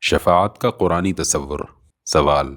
شفاعت کا قرآنی تصور۔ سوال: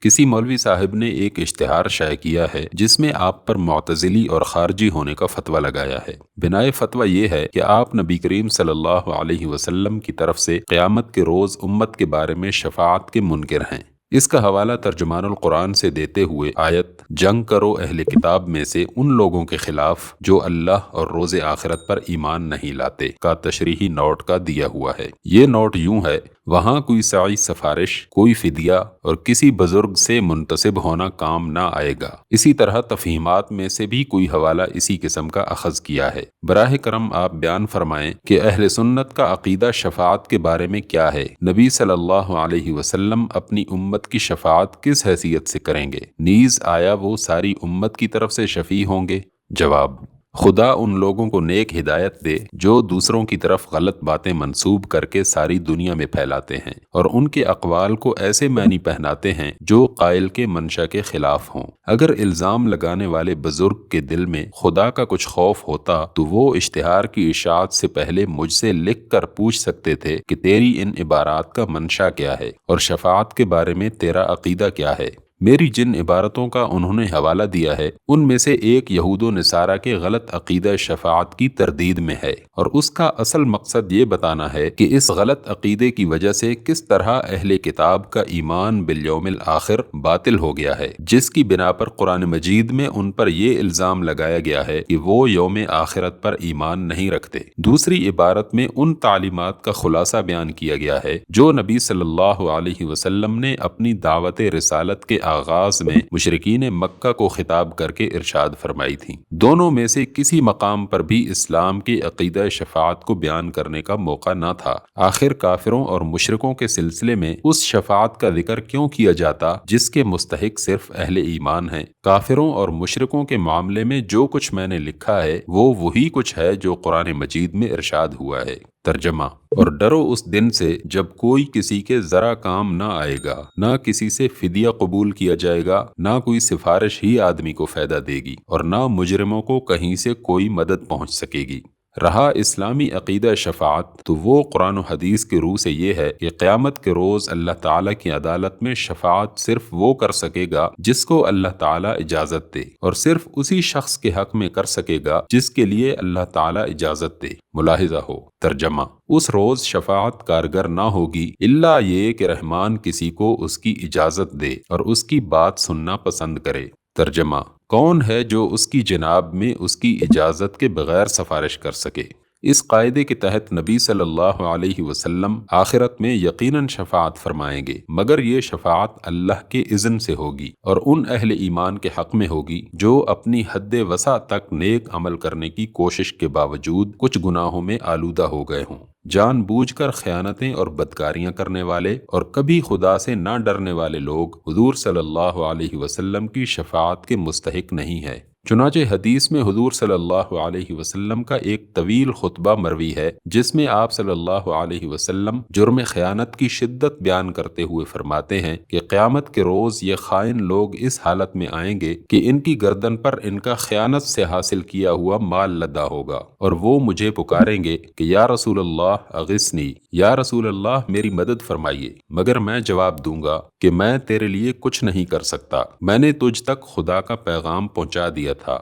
کسی مولوی صاحب نے ایک اشتہار شائع کیا ہے جس میں آپ پر معتزلی اور خارجی ہونے کا فتویٰ لگایا ہے۔ بنائے فتویٰ یہ ہے کہ آپ نبی کریم صلی اللہ علیہ وسلم کی طرف سے قیامت کے روز امت کے بارے میں شفاعت کے منکر ہیں۔ اس کا حوالہ ترجمان القرآن سے دیتے ہوئے آیت "جنگ کرو اہل کتاب میں سے ان لوگوں کے خلاف جو اللہ اور روز آخرت پر ایمان نہیں لاتے" کا تشریحی نوٹ کا دیا ہوا ہے۔ یہ نوٹ یوں ہے: وہاں کوئی سعی سفارش، کوئی فدیہ اور کسی بزرگ سے منتسب ہونا کام نہ آئے گا۔ اسی طرح تفہیمات میں سے بھی کوئی حوالہ اسی قسم کا اخذ کیا ہے۔ براہ کرم آپ بیان فرمائیں کہ اہل سنت کا عقیدہ شفاعت کے بارے میں کیا ہے؟ نبی صلی اللہ علیہ وسلم اپنی امت کی شفاعت کس حیثیت سے کریں گے؟ نیز آیا وہ ساری امت کی طرف سے شفیع ہوں گے؟ جواب: خدا ان لوگوں کو نیک ہدایت دے جو دوسروں کی طرف غلط باتیں منسوب کر کے ساری دنیا میں پھیلاتے ہیں اور ان کے اقوال کو ایسے معنی پہناتے ہیں جو قائل کے منشا کے خلاف ہوں۔ اگر الزام لگانے والے بزرگ کے دل میں خدا کا کچھ خوف ہوتا تو وہ اشتہار کی اشاعت سے پہلے مجھ سے لکھ کر پوچھ سکتے تھے کہ تیری ان عبارات کا منشا کیا ہے اور شفاعت کے بارے میں تیرا عقیدہ کیا ہے۔ میری جن عبارتوں کا انہوں نے حوالہ دیا ہے ان میں سے ایک یہود و نصارہ کے غلط عقیدہ شفاعت کی تردید میں ہے، اور اس کا اصل مقصد یہ بتانا ہے کہ اس غلط عقیدے کی وجہ سے کس طرح اہل کتاب کا ایمان بالیوم الآخر باطل ہو گیا ہے، جس کی بنا پر قرآن مجید میں ان پر یہ الزام لگایا گیا ہے کہ وہ یوم آخرت پر ایمان نہیں رکھتے۔ دوسری عبارت میں ان تعلیمات کا خلاصہ بیان کیا گیا ہے جو نبی صلی اللہ علیہ وسلم نے اپنی دعوت رسالت کے آغاز میں مشرکین مکہ کو خطاب کر کے ارشاد فرمائی تھی۔ دونوں میں سے کسی مقام پر بھی اسلام کی عقیدہ شفاعت کو بیان کرنے کا موقع نہ تھا۔ آخر کافروں اور مشرکوں کے سلسلے میں اس شفاعت کا ذکر کیوں کیا جاتا جس کے مستحق صرف اہل ایمان ہیں؟ کافروں اور مشرکوں کے معاملے میں جو کچھ میں نے لکھا ہے وہ وہی کچھ ہے جو قرآن مجید میں ارشاد ہوا ہے۔ ترجمہ: اور ڈرو اس دن سے جب کوئی کسی کے ذرا کام نہ آئے گا، نہ کسی سے فدیہ قبول کیا جائے گا، نہ کوئی سفارش ہی آدمی کو فائدہ دے گی، اور نہ مجرموں کو کہیں سے کوئی مدد پہنچ سکے گی۔ رہا اسلامی عقیدہ شفاعت تو وہ قرآن و حدیث کے روح سے یہ ہے کہ قیامت کے روز اللہ تعالیٰ کی عدالت میں شفاعت صرف وہ کر سکے گا جس کو اللہ تعالیٰ اجازت دے، اور صرف اسی شخص کے حق میں کر سکے گا جس کے لیے اللہ تعالیٰ اجازت دے۔ ملاحظہ ہو۔ ترجمہ: اس روز شفاعت کارگر نہ ہوگی الا یہ کہ رحمان کسی کو اس کی اجازت دے اور اس کی بات سننا پسند کرے۔ ترجمہ: کون ہے جو اس کی جناب میں اس کی اجازت کے بغیر سفارش کر سکے؟ اس قاعدے کے تحت نبی صلی اللہ علیہ وسلم آخرت میں یقیناً شفاعت فرمائیں گے، مگر یہ شفاعت اللہ کے اذن سے ہوگی اور ان اہل ایمان کے حق میں ہوگی جو اپنی حد وسع تک نیک عمل کرنے کی کوشش کے باوجود کچھ گناہوں میں آلودہ ہو گئے ہوں۔ جان بوجھ کر خیانتیں اور بدکاریاں کرنے والے اور کبھی خدا سے نہ ڈرنے والے لوگ حضور صلی اللہ علیہ وسلم کی شفاعت کے مستحق نہیں ہے۔ چنانچہ حدیث میں حضور صلی اللہ علیہ وسلم کا ایک طویل خطبہ مروی ہے جس میں آپ صلی اللہ علیہ وسلم جرم خیانت کی شدت بیان کرتے ہوئے فرماتے ہیں کہ قیامت کے روز یہ خائن لوگ اس حالت میں آئیں گے کہ ان کی گردن پر ان کا خیانت سے حاصل کیا ہوا مال لدا ہوگا، اور وہ مجھے پکاریں گے کہ یا رسول اللہ اغثنی، یا رسول اللہ میری مدد فرمائیے، مگر میں جواب دوں گا کہ میں تیرے لیے کچھ نہیں کر سکتا، میں نے تجھ تک خدا کا پیغام پہنچا دیا تھا۔